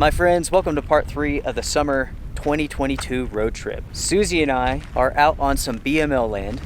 My friends, welcome to part 3 of the summer 2022 road trip. Susie and I are out on some BML land,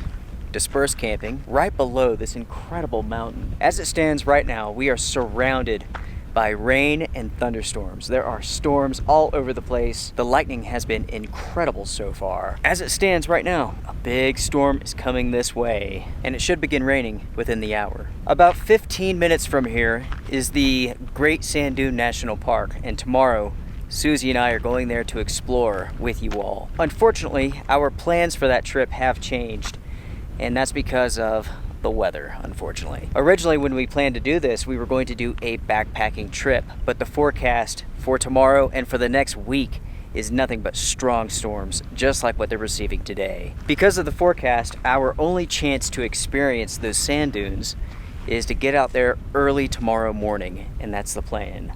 dispersed camping, right below this incredible mountain. As it stands right now, we are surrounded by rain and thunderstorms. There are storms all over the place. The lightning has been incredible so far. As it stands right now, a big storm is coming this way, and it should begin raining within the hour. About 15 minutes from here is the Great Sand Dune National Park, and tomorrow, Susie and I are going there to explore with you all. Unfortunately, our plans for that trip have changed, and that's because of the weather, unfortunately. Originally, when we planned to do this, we were going to do a backpacking trip, but the forecast for tomorrow and for the next week is nothing but strong storms, just like what they're receiving today. Because of the forecast, our only chance to experience those sand dunes is to get out there early tomorrow morning, and that's the plan.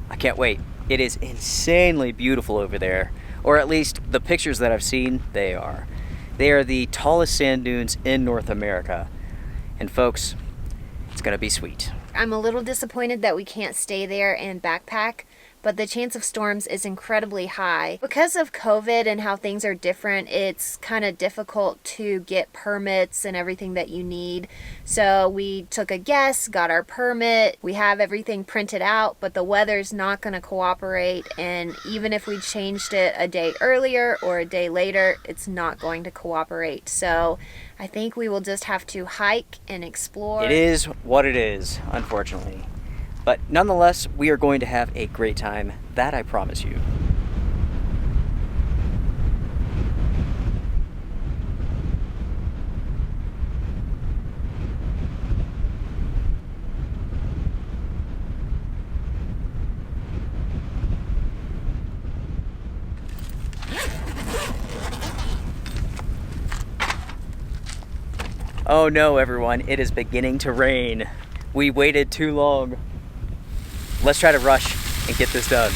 I can't wait. It is insanely beautiful over there, or at least the pictures that I've seen, they are. They are the tallest sand dunes in North America. And folks, it's gonna be sweet. I'm a little disappointed that we can't stay there and backpack, but the chance of storms is incredibly high. Because of COVID and how things are different, it's kind of difficult to get permits and everything that you need. So we took a guess, got our permit, we have everything printed out, but the weather's not gonna cooperate. And even if we changed it a day earlier or a day later, it's not going to cooperate. So I think we will just have to hike and explore. It is what it is, unfortunately. But nonetheless, we are going to have a great time. That I promise you. Oh no, everyone, it is beginning to rain. We waited too long. Let's try to rush and get this done.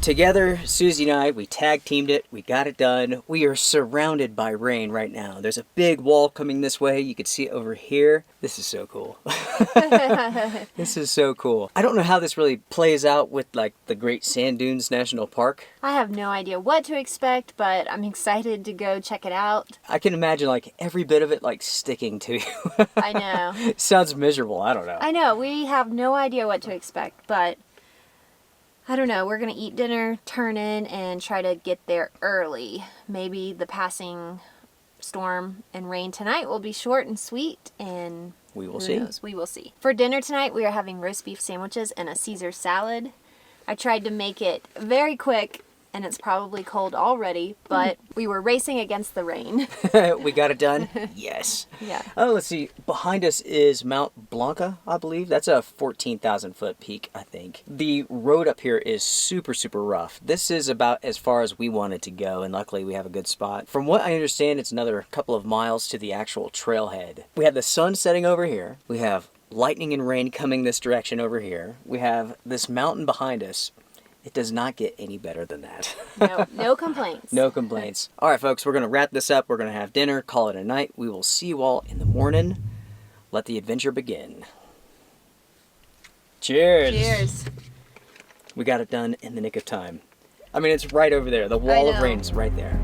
Together, Susie and I, we tag teamed it, we got it done. We are surrounded by rain right now. There's a big wall coming this way. You can see it over here. This is so cool. This is so cool. I don't know how this really plays out with like the Great Sand Dunes National Park. I have no idea what to expect, but I'm excited to go check it out. I can imagine like every bit of it like sticking to you. I know. It sounds miserable, I don't know. I know, we have no idea what to expect, but I don't know, we're gonna eat dinner, turn in, and try to get there early. Maybe the passing storm and rain tonight will be short and sweet, and we will who see. knows? We will see. For dinner tonight, we are having roast beef sandwiches and a Caesar salad. I tried to make it very quick, and it's probably cold already, but we were racing against the rain. We got it done? Yes. Yeah. Oh, let's see. Behind us is Mount Blanca, I believe. That's a 14,000 foot peak, I think. The road up here is super, super rough. This is about as far as we wanted to go, and luckily we have a good spot. From what I understand, it's another couple of miles to the actual trailhead. We have the sun setting over here. We have lightning and rain coming this direction over here. We have this mountain behind us. It does not get any better than that. No complaints. No complaints. All right, folks, we're going to wrap this up. We're going to have dinner, call it a night. We will see you all in the morning. Let the adventure begin. Cheers. Cheers. We got it done in the nick of time. I mean, it's right over there. The wall of rain is right there.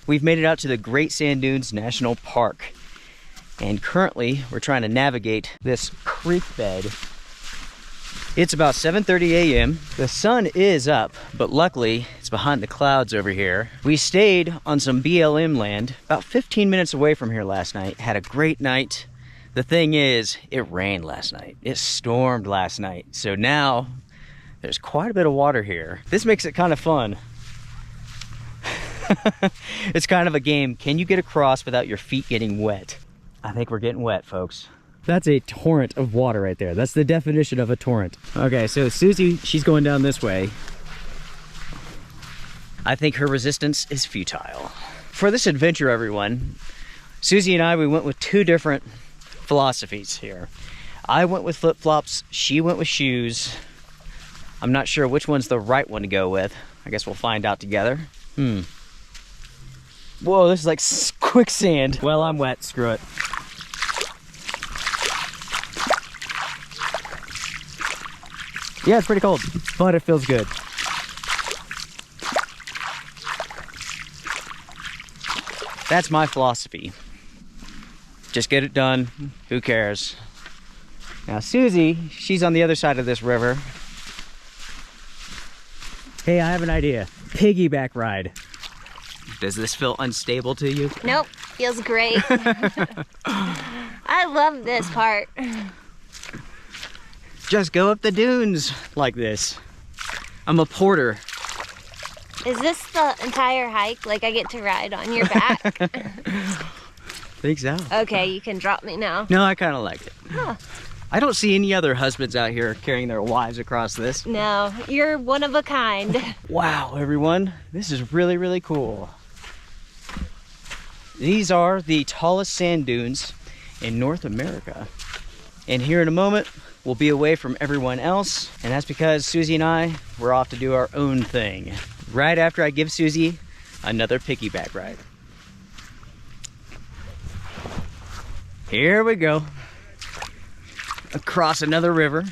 We've made it out to the Great Sand Dunes National Park. And currently, we're trying to navigate this creek bed. It's about 7:30 a.m. The sun is up, but luckily, it's behind the clouds over here. We stayed on some BLM land about 15 minutes away from here last night. Had a great night. The thing is, it rained last night. It stormed last night. So now, there's quite a bit of water here. This makes it kind of fun. It's kind of a game. Can you get across without your feet getting wet? I think we're getting wet, folks. That's a torrent of water right there. That's the definition of a torrent. Okay, so Susie, she's going down this way. I think her resistance is futile. For this adventure, everyone, Susie and I, we went with two different philosophies here. I went with flip-flops, she went with shoes. I'm not sure which one's the right one to go with. I guess we'll find out together. Whoa, this is like quicksand. Well, I'm wet, screw it. Yeah, it's pretty cold, but it feels good. That's my philosophy. Just get it done, who cares? Now Susie, she's on the other side of this river. Hey, I have an idea. Piggyback ride. Does this feel unstable to you? Nope, feels great. I love this part. Just go up the dunes like this. I'm a porter. Is this the entire hike? Like I get to ride on your back? Think so. Okay, you can drop me now. No, I kind of like it. Huh. I don't see any other husbands out here carrying their wives across this. No, you're one of a kind. Wow, everyone, this is really, really cool. These are the tallest sand dunes in North America. And here in a moment, we'll be away from everyone else. And that's because Susie and I, we're off to do our own thing. Right after I give Susie another piggyback ride. Here we go. Across another river.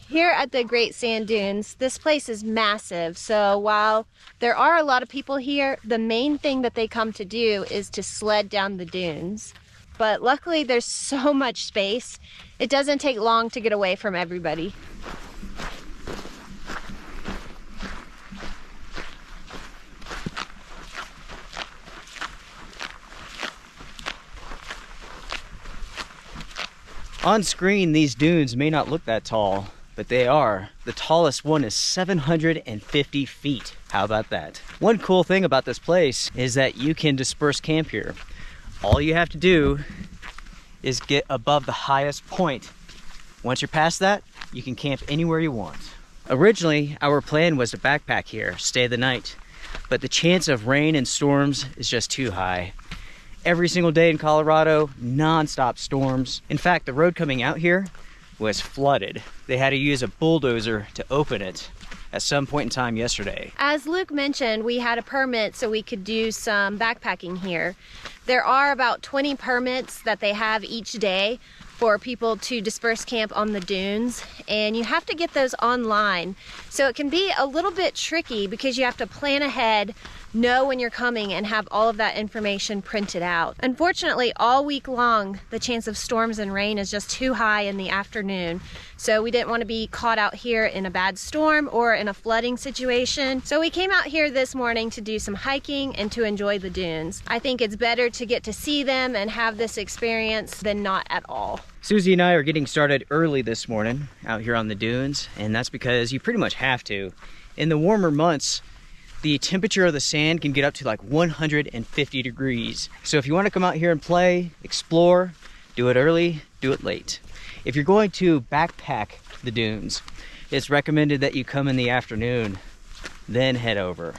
Here at the Great Sand Dunes, this place is massive. So while there are a lot of people here, the main thing that they come to do is to sled down the dunes. But luckily there's so much space, it doesn't take long to get away from everybody. On screen, these dunes may not look that tall, but they are. The tallest one is 750 feet. How about that? One cool thing about this place is that you can disperse camp here. All you have to do is get above the highest point. Once you're past that, you can camp anywhere you want. Originally, our plan was to backpack here, stay the night, but the chance of rain and storms is just too high. Every single day in Colorado, non-stop storms. In fact, the road coming out here was flooded. They had to use a bulldozer to open it at some point in time yesterday. As Luke mentioned, we had a permit so we could do some backpacking here. There are about 20 permits that they have each day for people to disperse camp on the dunes, and you have to get those online. So it can be a little bit tricky because you have to plan ahead, know when you're coming, and have all of that information printed out. Unfortunately, all week long, the chance of storms and rain is just too high in the afternoon. So we didn't want to be caught out here in a bad storm or in a flooding situation. So we came out here this morning to do some hiking and to enjoy the dunes. I think it's better to get to see them and have this experience than not at all. Susie and I are getting started early this morning out here on the dunes, and that's because you pretty much have to. In the warmer months, the temperature of the sand can get up to like 150 degrees. So if you want to come out here and play, explore, do it early, do it late. If you're going to backpack the dunes, it's recommended that you come in the afternoon, then head over.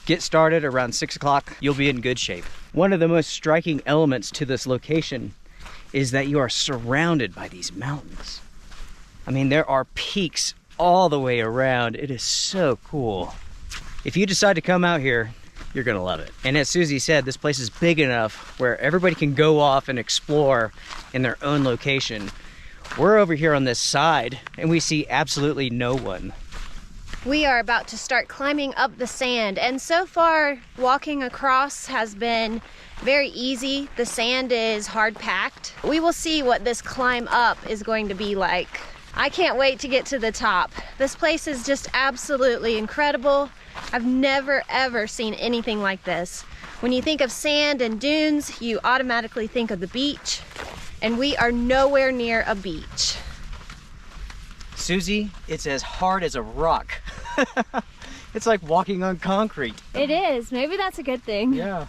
Get started around 6 o'clock, you'll be in good shape. One of the most striking elements to this location is that you are surrounded by these mountains. I mean, there are peaks all the way around. It is so cool. If you decide to come out here, you're gonna love it. And as Susie said, this place is big enough where everybody can go off and explore in their own location. We're over here on this side and we see absolutely no one. We are about to start climbing up the sand, and so far walking across has been very easy. The sand is hard packed. We will see what this climb up is going to be like. I can't wait to get to the top. This place is just absolutely incredible. I've never ever seen anything like this. When you think of sand and dunes, you automatically think of the beach, and we are nowhere near a beach. Susie, it's as hard as a rock. It's like walking on concrete. It is. Maybe that's a good thing. Yeah.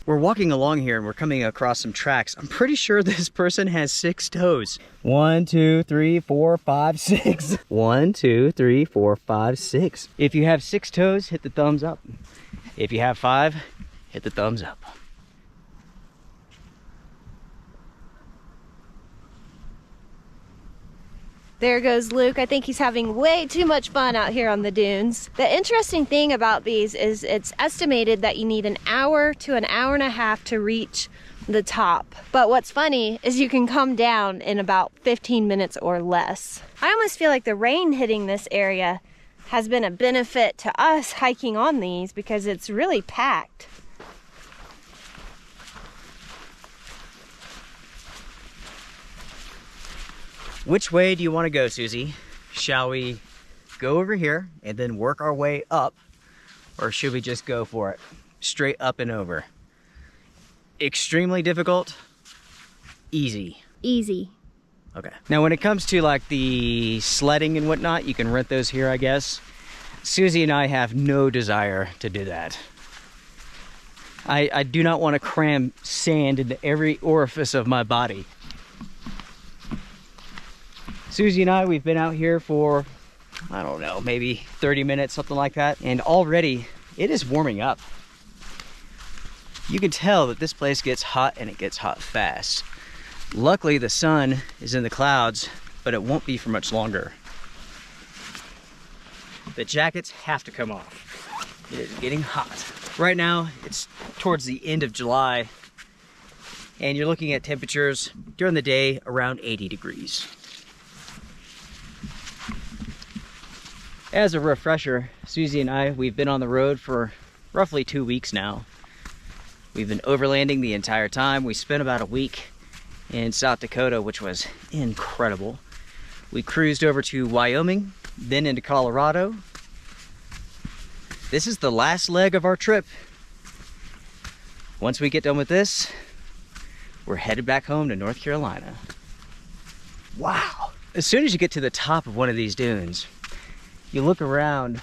We're walking along here and we're coming across some tracks. I'm pretty sure this person has 6 toes. 1, 2, 3, 4, 5, 6. 1, 2, 3, 4, 5, 6. If you have 6 toes, hit the thumbs up. If you have 5, hit the thumbs up. There goes Luke. I think he's having way too much fun out here on the dunes. The interesting thing about these is it's estimated that you need an hour to an hour and a half to reach the top. But what's funny is you can come down in about 15 minutes or less. I almost feel like the rain hitting this area has been a benefit to us hiking on these because it's really packed. Which way do you want to go, Susie? Shall we go over here and then work our way up, or should we just go for it? Straight up and over. Extremely difficult, easy. Easy. Okay. Now when it comes to like the sledding and whatnot, you can rent those here, I guess. Susie and I have no desire to do that. I do not want to cram sand into every orifice of my body. Susie and I, we've been out here for, I don't know, maybe 30 minutes, something like that. And already it is warming up. You can tell that this place gets hot and it gets hot fast. Luckily the sun is in the clouds, but it won't be for much longer. The jackets have to come off. It is getting hot. Right now it's towards the end of July and you're looking at temperatures during the day around 80 degrees. As a refresher, Susie and I, we've been on the road for roughly 2 weeks now. We've been overlanding the entire time. We spent about a week in South Dakota, which was incredible. We cruised over to Wyoming, then into Colorado. This is the last leg of our trip. Once we get done with this, we're headed back home to North Carolina. Wow. As soon as you get to the top of one of these dunes, you look around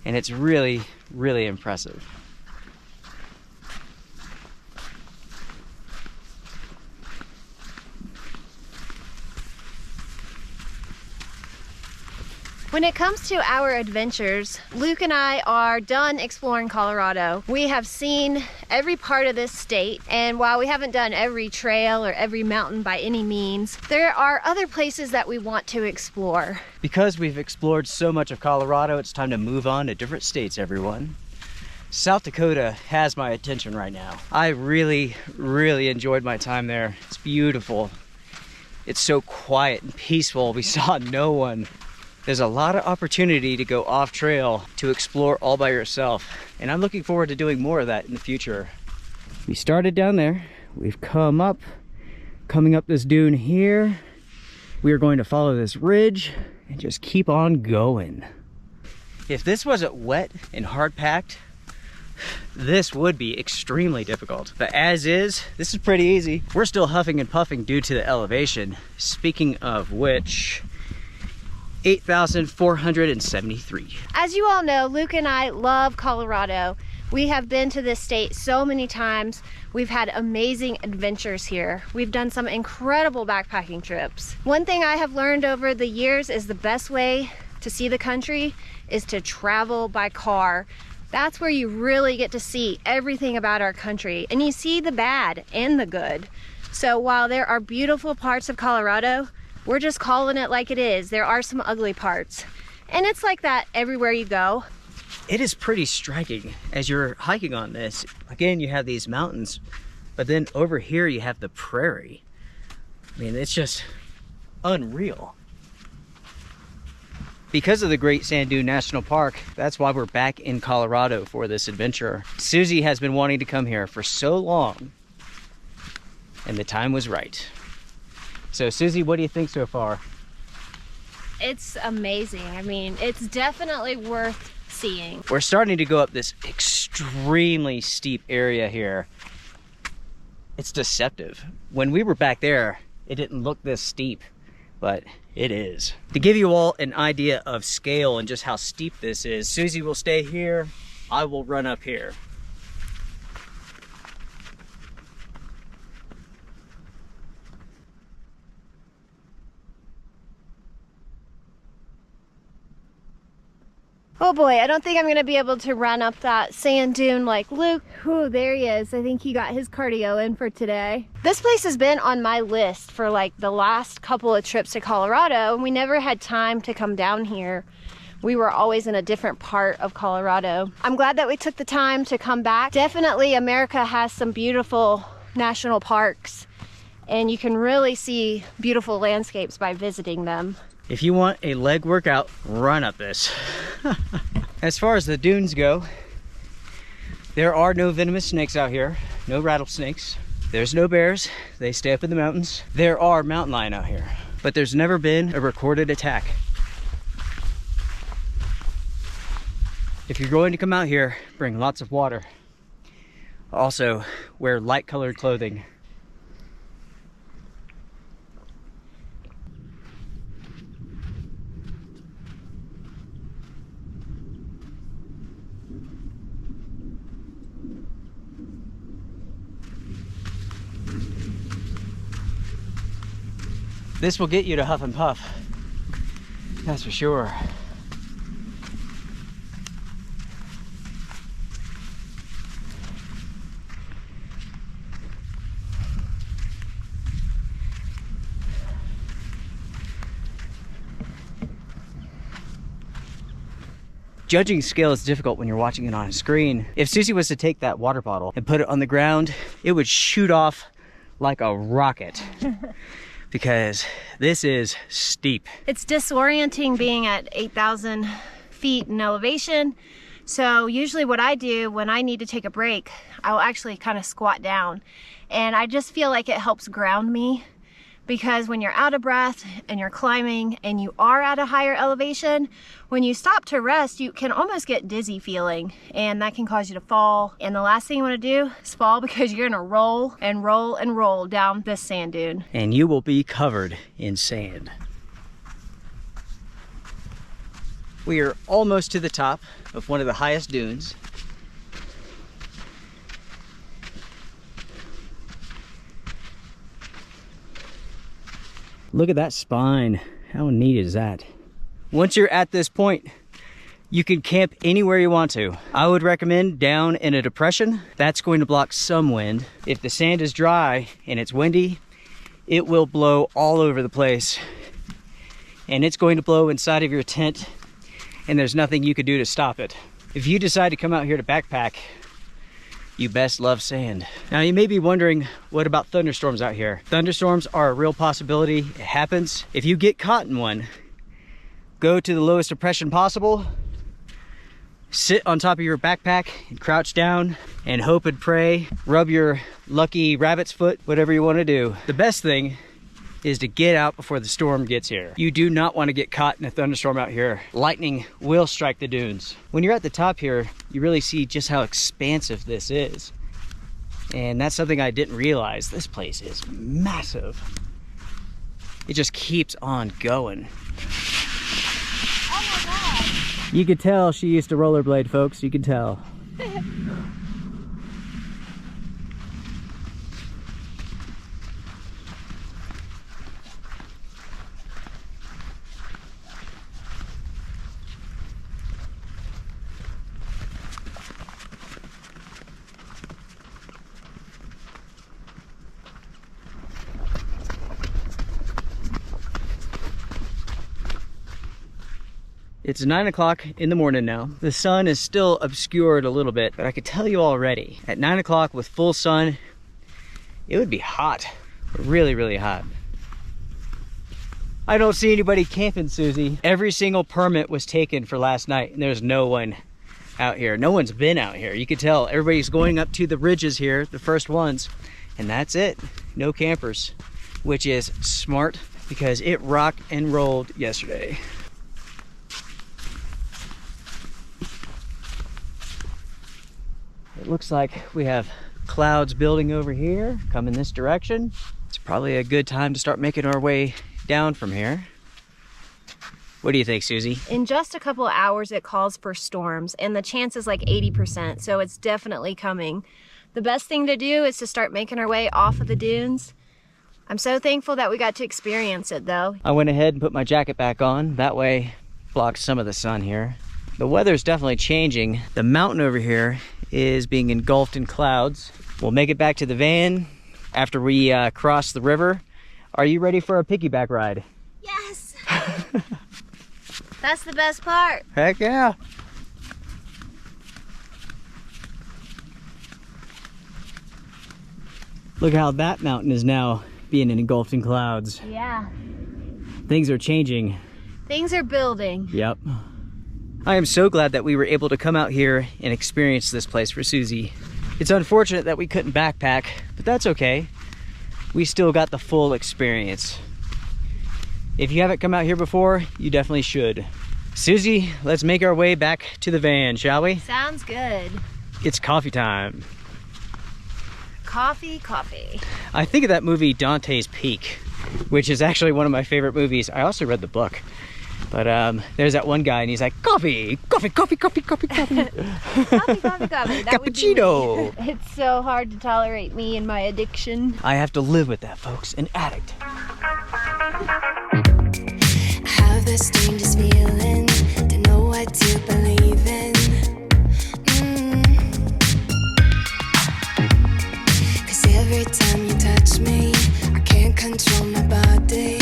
and it's really, really impressive. When it comes to our adventures, Luke and I are done exploring Colorado. We have seen every part of this state, and while we haven't done every trail or every mountain by any means, there are other places that we want to explore. Because we've explored so much of Colorado, it's time to move on to different states, everyone. South Dakota has my attention right now. I really, really enjoyed my time there. It's beautiful. It's so quiet and peaceful. We saw no one. There's a lot of opportunity to go off trail, to explore all by yourself. And I'm looking forward to doing more of that in the future. We started down there. We've come up, coming up this dune here. We are going to follow this ridge and just keep on going. If this wasn't wet and hard packed, this would be extremely difficult. But as is, this is pretty easy. We're still huffing and puffing due to the elevation. Speaking of which, 8,473. As you all know, Luke and I love Colorado. We have been to this state so many times. We've had amazing adventures here. We've done some incredible backpacking trips. One thing I have learned over the years is the best way to see the country is to travel by car. That's where you really get to see everything about our country, and you see the bad and the good. So while there are beautiful parts of Colorado, we're just calling it like it is. There are some ugly parts, and it's like that everywhere you go. It is pretty striking as you're hiking on this. Again, you have these mountains, but then over here you have the prairie. I mean, it's just unreal. Because of the Great Sand Dune National Park, that's why we're back in Colorado for this adventure. Susie has been wanting to come here for so long, and the time was right. So Susie, what do you think so far? It's amazing. I mean, it's definitely worth seeing. We're starting to go up this extremely steep area here. It's deceptive. When we were back there, it didn't look this steep, but it is. To give you all an idea of scale and just how steep this is, Susie will stay here, I will run up here. Oh boy, I don't think I'm gonna be able to run up that sand dune like Luke. Ooh, there he is. I think he got his cardio in for today. This place has been on my list for like the last couple of trips to Colorado, and we never had time to come down here. We were always in a different part of Colorado. I'm glad that we took the time to come back. Definitely America has some beautiful national parks, and you can really see beautiful landscapes by visiting them. If you want a leg workout, run up this. As far as the dunes go, there are no venomous snakes out here, no rattlesnakes. There's no bears, they stay up in the mountains. There are mountain lion out here, but there's never been a recorded attack. If you're going to come out here, bring lots of water. Also, wear light colored clothing. This will get you to huff and puff, that's for sure. Judging scale is difficult when you're watching it on a screen. If Susie was to take that water bottle and put it on the ground, it would shoot off like a rocket. Because this is steep. It's disorienting being at 8,000 feet in elevation. So usually what I do when I need to take a break, I'll actually kind of squat down. And I just feel like it helps ground me, because when you're out of breath and you're climbing and you are at a higher elevation, when you stop to rest, you can almost get dizzy feeling, and that can cause you to fall. And the last thing you want to do is fall, because you're gonna roll and roll and roll down this sand dune. And you will be covered in sand. We are almost to the top of one of the highest dunes. Look at that spine. How neat is that? Once you're at this point, you can camp anywhere you want to. I would recommend down in a depression. That's going to block some wind. If the sand is dry and it's windy, it will blow all over the place. And it's going to blow inside of your tent, and there's nothing you could do to stop it. If you decide to come out here to backpack, you best love sand. Now you may be wondering, what about thunderstorms out here? Thunderstorms are a real possibility. It happens. If you get caught in one, go to the lowest depression possible, sit on top of your backpack and crouch down and hope and pray, rub your lucky rabbit's foot, whatever you want to do. The best thing is to get out before the storm gets here. You do not want to get caught in a thunderstorm out here. Lightning will strike the dunes. When you're at the top here, you really see just how expansive this is. And that's something I didn't realize. This place is massive. It just keeps on going. Oh my God. You could tell she used to rollerblade, folks. You could tell. It's 9 o'clock in the morning now. The sun is still obscured a little bit, but I could tell you already, at 9 o'clock with full sun, it would be hot. Really, really hot. I don't see anybody camping, Susie. Every single permit was taken for last night, and there's no one out here. No one's been out here. You could tell everybody's going up to the ridges here, the first ones, and that's it. No campers, which is smart because it rocked and rolled yesterday. It looks like we have clouds building over here, coming this direction. It's probably a good time to start making our way down from here. What do you think, Susie? In just a couple of hours, it calls for storms, and the chance is like 80%, so it's definitely coming. The best thing to do is to start making our way off of the dunes. I'm so thankful that we got to experience it, though. I went ahead and put my jacket back on. That way, blocks some of the sun here. The weather's definitely changing. The mountain over here is being engulfed in clouds. We'll make it back to the van after we cross the river. Are you ready for a piggyback ride? Yes! That's the best part. Heck yeah. Look how that mountain is now being engulfed in clouds. Yeah. Things are changing. Things are building. Yep. I am so glad that we were able to come out here and experience this place for Susie. It's unfortunate that we couldn't backpack, but that's okay. We still got the full experience. If you haven't come out here before, you definitely should. Susie, let's make our way back to the van, shall we? Sounds good. It's coffee time. Coffee, coffee. I think of that movie Dante's Peak, which is actually one of my favorite movies. I also read the book. But there's that one guy and he's like, coffee, coffee, coffee, coffee, coffee, coffee. Coffee, coffee, coffee. That Cappuccino. Would be me. It's so hard to tolerate me and my addiction. I have to live with that, folks. An addict. I have the strangest feeling to know what to believe in. 'Cause every time you touch me, I can't control my body.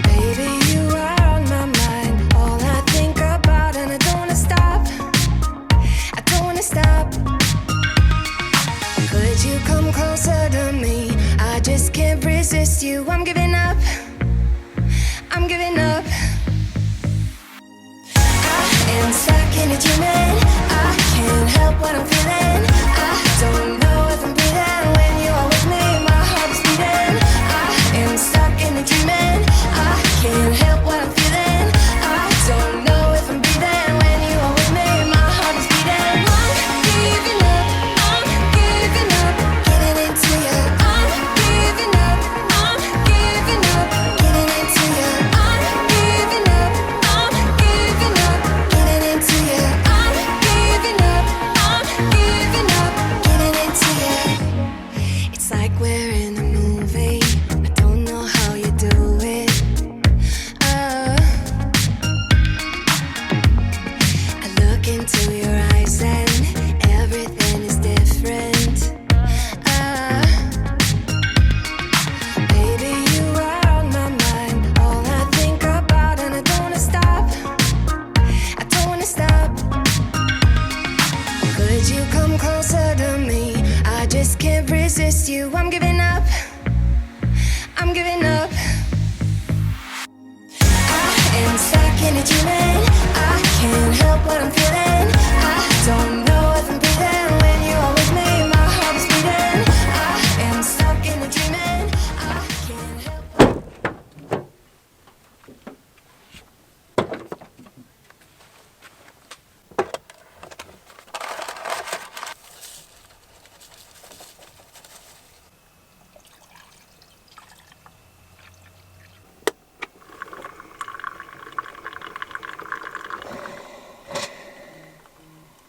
Baby, you are on my mind. All I think about, and I don't wanna stop. I don't wanna stop. Could you come closer to me? I just can't resist you. I'm giving up. I'm giving up. I am stuck in a dreaming. I can't help what I'm feeling. I don't know if I'm breathing when you are with me. My heart is beating. I am stuck in a dreaming. I can't help what I'm feeling. I don't know if I'm breathing when you are with me. My heart is beating. I'm giving up. I'm giving up. Getting into you. I'm giving up. I'm giving up. Getting into you. I'm giving up. I'm giving up. Getting into you. I'm giving up. I'm giving up. Getting into you. It's like we're in a movie. I don't know how you do it. I look into your eyes and everything is different. Baby, you are on my mind. All I think about, and I don't wanna stop. I don't wanna stop. Could you come closer to me? I just can't resist you. I'm giving up. I'm giving up. I am stuck in a dreaming. I can't help what I'm feeling. I don't know if I'm breathing when you are with me. My heart is beating. I am stuck in a dreaming. I can't help.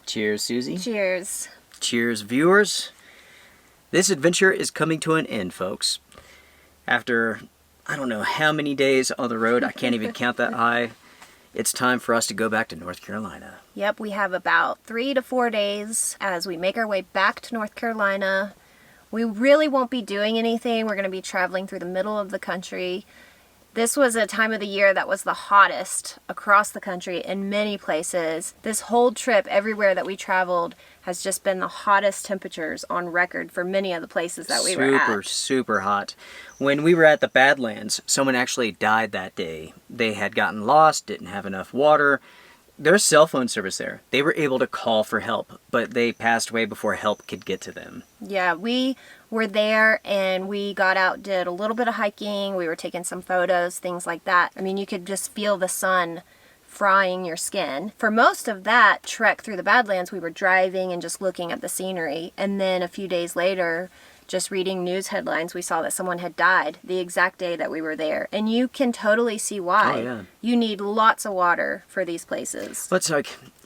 Cheers, Susie. Cheers. Cheers, viewers. This adventure is coming to an end, folks. After, I don't know how many days on the road, I can't even count that high, it's time for us to go back to North Carolina. Yep, we have about 3 to 4 days as we make our way back to North Carolina. We really won't be doing anything. We're going to be traveling through the middle of the country. This was a time of the year that was the hottest across the country in many places. This whole trip, everywhere that we traveled, has just been the hottest temperatures on record for many of the places that we were at. Super hot. When we were at the Badlands, someone actually died that day. They had gotten lost, didn't have enough water. There's cell phone service there. They were able to call for help, but they passed away before help could get to them. Yeah, we were there and we got out, did a little bit of hiking. We were taking some photos, things like that. I mean, you could just feel the sun frying your skin. For most of that trek through the Badlands, we were driving and just looking at the scenery. And then a few days later, just reading news headlines, we saw that someone had died the exact day that we were there. And you can totally see why. Oh, yeah. You need lots of water for these places. But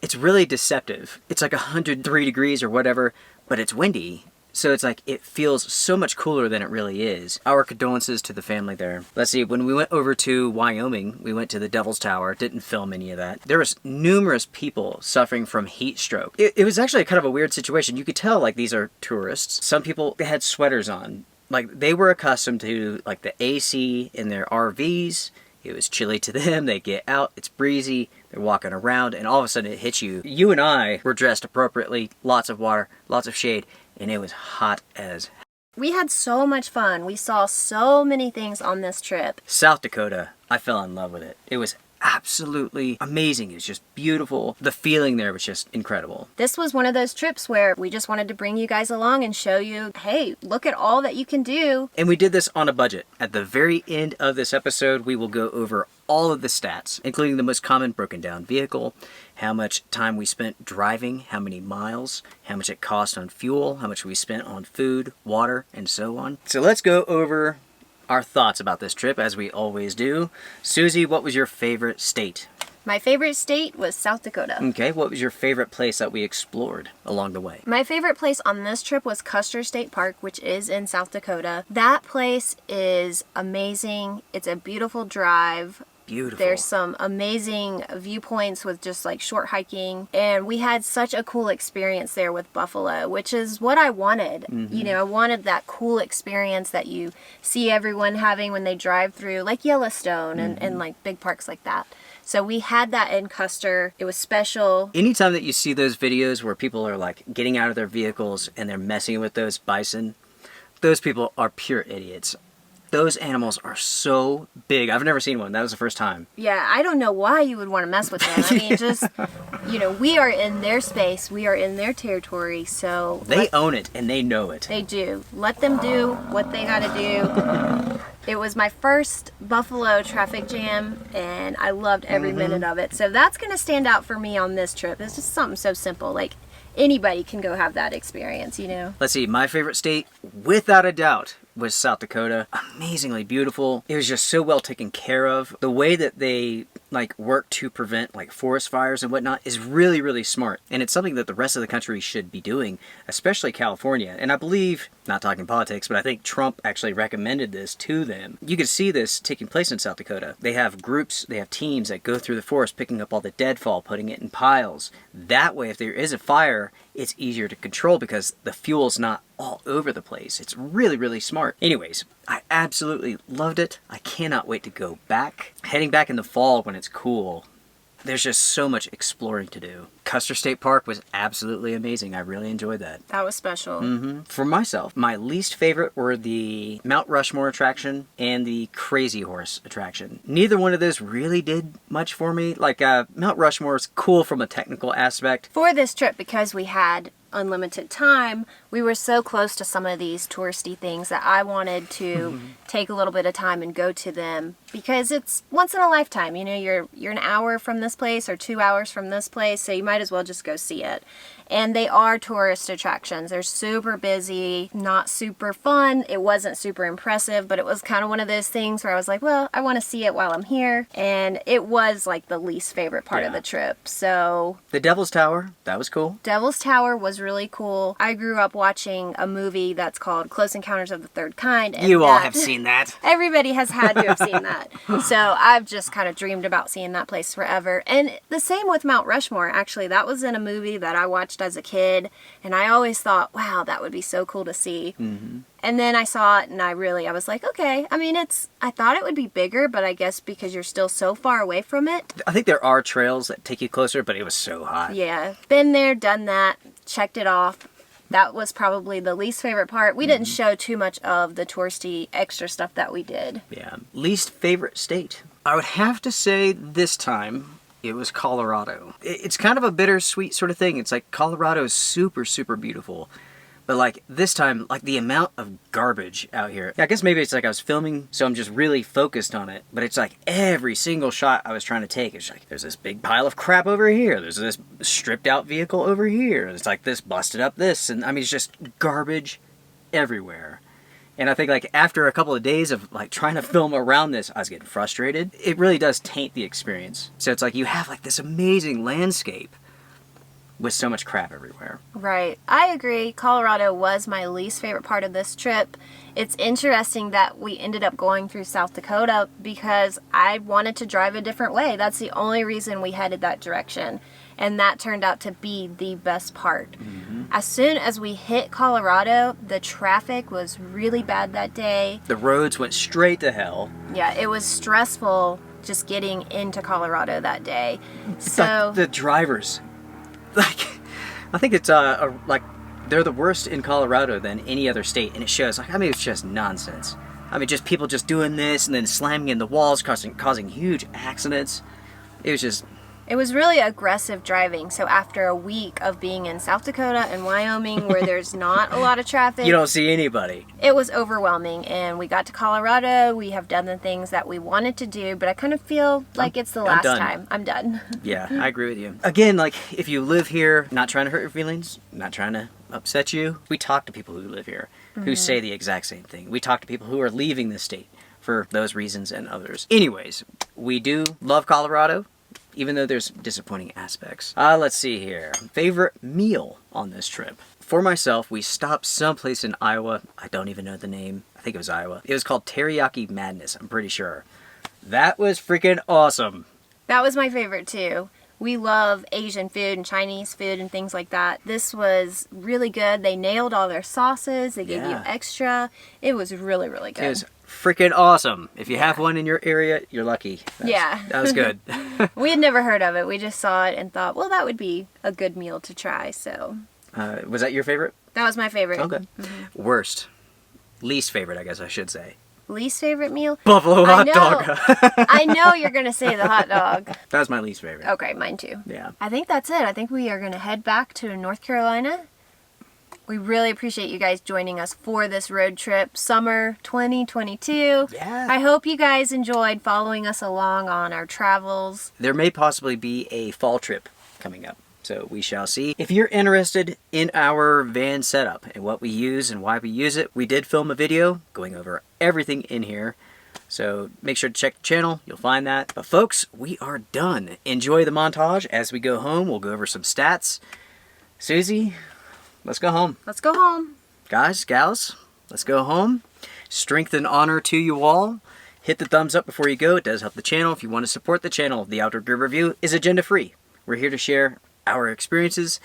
it's really deceptive. It's like 103 degrees or whatever, but it's windy. So it's like, it feels so much cooler than it really is. Our condolences to the family there. Let's see, when we went over to Wyoming, we went to the Devil's Tower, didn't film any of that. There was numerous people suffering from heat stroke. It was actually kind of a weird situation. You could tell, like, these are tourists. Some people, they had sweaters on. Like, they were accustomed to, like, the AC in their RVs. It was chilly to them. They get out, it's breezy, they're walking around, and all of a sudden it hits you. You and I were dressed appropriately, lots of water, lots of shade, and it was hot as hell. We had so much fun. We saw so many things on this trip. South Dakota, I fell in love with it. It was absolutely amazing. It was just beautiful. The feeling there was just incredible. This was one of those trips where we just wanted to bring you guys along and show you, hey, look at all that you can do. And we did this on a budget. At the very end of this episode, we will go over all of the stats, including the most common broken down vehicle, how much time we spent driving, how many miles, how much it cost on fuel, how much we spent on food, water, and so on. So let's go over our thoughts about this trip, as we always do. Susie, what was your favorite state? My favorite state was South Dakota. Okay, what was your favorite place that we explored along the way? My favorite place on this trip was Custer State Park, which is in South Dakota. That place is amazing. It's a beautiful drive. Beautiful. There's some amazing viewpoints with just like short hiking, and we had such a cool experience there with buffalo, which is what I wanted. Mm-hmm. You know, I wanted that cool experience that you see everyone having when they drive through like Yellowstone and like big parks like that. So we had that in Custer. It was special. Anytime that you see those videos where people are like getting out of their vehicles and they're messing with those bison, those people are pure idiots. Those animals are so big. I've never seen one. That was the first time. Yeah, I don't know why you would want to mess with them. I mean, just, you know, we are in their space. We are in their territory, so... They own it, and they know it. They do. Let them do what they gotta do. It was my first buffalo traffic jam, and I loved every minute of it. So that's gonna stand out for me on this trip. It's just something so simple. Like, anybody can go have that experience, you know? Let's see, my favorite state, without a doubt, was South Dakota. Amazingly beautiful. It was just so well taken care of. The way that they like work to prevent like forest fires and whatnot is really, really smart. And it's something that the rest of the country should be doing, especially California. And I believe, not talking politics, but I think Trump actually recommended this to them. You can see this taking place in South Dakota. They have groups, they have teams that go through the forest picking up all the deadfall, putting it in piles. That way, if there is a fire, it's easier to control because the fuel's not all over the place. It's really, really smart. Anyways, I absolutely loved it. I cannot wait to go back. Heading back in the fall when it's cool. There's just so much exploring to do. Custer State Park was absolutely amazing. I really enjoyed that. That was special. For myself, my least favorite were the Mount Rushmore attraction and the Crazy Horse attraction. Neither one of those really did much for me. Like, Mount Rushmore is cool from a technical aspect. For this trip, because we had unlimited time, we were so close to some of these touristy things that I wanted to take a little bit of time and go to them, because it's once in a lifetime. You know, you're an hour from this place or 2 hours from this place, so you might as well just go see it. And they are tourist attractions. They're super busy, not super fun. It wasn't super impressive, but it was kind of one of those things where I was like, well, I want to see it while I'm here. And it was like the least favorite part of the trip. So the Devil's Tower, that was cool. Devil's Tower was really cool. I grew up watching a movie that's called Close Encounters of the Third Kind. And You all have seen that. Everybody has had to have seen that. So I've just kind of dreamed about seeing that place forever. And the same with Mount Rushmore, actually. That was in a movie that I watched as a kid, and I always thought, wow, that would be so cool to see. Mm-hmm. And then I saw it, and I was like, okay. I mean, I thought it would be bigger, but I guess because you're still so far away from it. I think there are trails that take you closer, but it was so hot. Yeah. Been there, done that, checked it off. That was probably the least favorite part. We didn't show too much of the touristy extra stuff that we did. Yeah. Least favorite state? I would have to say this time it was Colorado. It's kind of a bittersweet sort of thing. It's like Colorado is super, super beautiful. But like this time, like the amount of garbage out here. I guess maybe it's like I was filming, so I'm just really focused on it. But it's like every single shot I was trying to take, it's like there's this big pile of crap over here. There's this stripped out vehicle over here. It's like this busted up this. And I mean, it's just garbage everywhere. And I think like after a couple of days of like trying to film around this, I was getting frustrated. It really does taint the experience. So it's like you have like this amazing landscape with so much crap everywhere. Right. I agree. Colorado was my least favorite part of this trip. It's interesting that we ended up going through South Dakota because I wanted to drive a different way. That's the only reason we headed that direction. And that turned out to be the best part. Mm-hmm. As soon as we hit Colorado, the traffic was really bad that day. The roads went straight to hell. Yeah, it was stressful just getting into Colorado that day. So Like the drivers, like, I think it's like they're the worst in Colorado than any other state, and it shows. Like, I mean, it's just nonsense. I mean, just people just doing this and then slamming in the walls, causing huge accidents. It was really aggressive driving. So after a week of being in South Dakota and Wyoming where there's not a lot of traffic, you don't see anybody. It was overwhelming. And we got to Colorado. We have done the things that we wanted to do, but I kind of feel like it's the last time. I'm done. Yeah, I agree with you. Again, like if you live here, not trying to hurt your feelings, not trying to upset you. We talk to people who live here who say the exact same thing. We talk to people who are leaving the state for those reasons and others. Anyways, we do love Colorado, even though there's disappointing aspects. Let's see here. Favorite meal on this trip? For myself, we stopped someplace in Iowa. I don't even know the name. I think it was Iowa. It was called Teriyaki Madness, I'm pretty sure. That was freaking awesome. That was my favorite too. We love Asian food and Chinese food and things like that. This was really good. They nailed all their sauces. They gave you extra. It was really, really good. It was freaking awesome. If you have one in your area, you're lucky. That was good. We had never heard of it. We just saw it and thought, well, that would be a good meal to try. So, was that your favorite? That was my favorite. Okay. Mm-hmm. Worst. Least favorite, I guess I should say. Least favorite meal? Buffalo hot dog. I know you're going to say the hot dog. That was my least favorite. Okay, mine too. Yeah. I think that's it. I think we are going to head back to North Carolina. We really appreciate you guys joining us for this road trip, summer 2022. Yeah. I hope you guys enjoyed following us along on our travels. There may possibly be a fall trip coming up, so we shall see. If you're interested in our van setup and what we use and why we use it, we did film a video going over everything in here. So make sure to check the channel. You'll find that. But folks, we are done. Enjoy the montage. As we go home, we'll go over some stats. Susie, let's go home. Let's go home. Guys, gals, let's go home. Strength and honor to you all. Hit the thumbs up before you go. It does help the channel. If you want to support the channel, the Outdoor Gear Review is agenda free. We're here to share our experiences.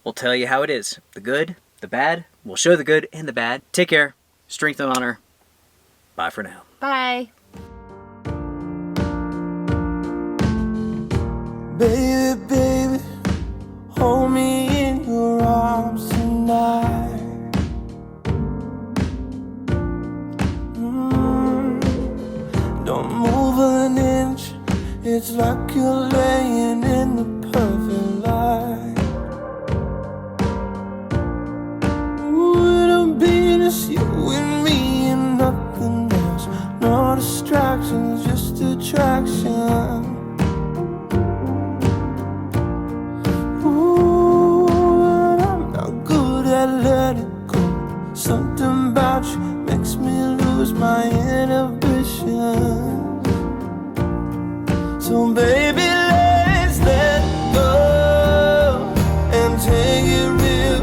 We'll tell you how it is. The good, the bad. We'll show the good and the bad. Take care. Strength and honor. Bye for now. Bye. Baby, baby, hold me in your arms tonight. Don't move an inch, it's like you're laying in the perfect light. Ooh, it'll be just you and me and nothing else. No distractions, just attraction. Let it go. Something about you makes me lose my inhibition. So baby, let's let go and take it real.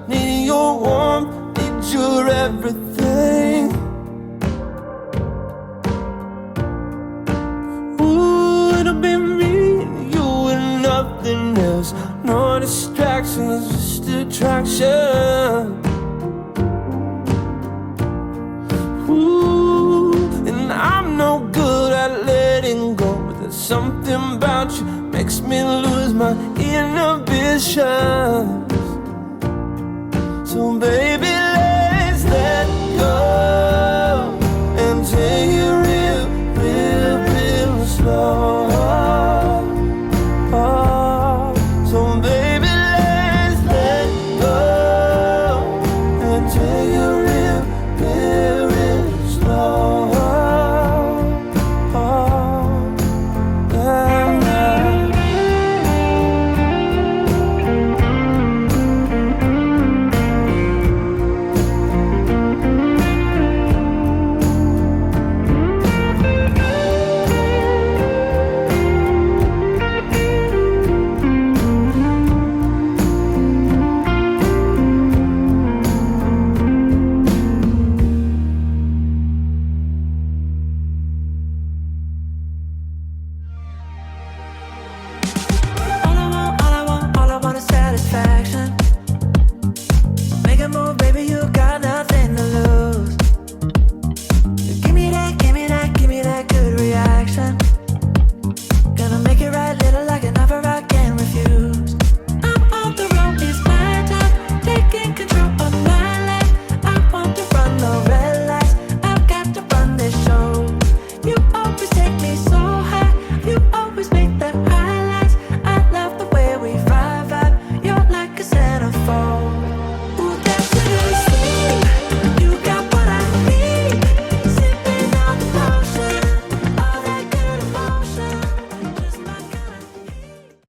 need your warmth, need your everything. Ooh, it'll be me and you and nothing else. No distractions, just attraction. Ooh, and I'm no good at letting go, but there's something about you makes me lose my inhibitions. So baby,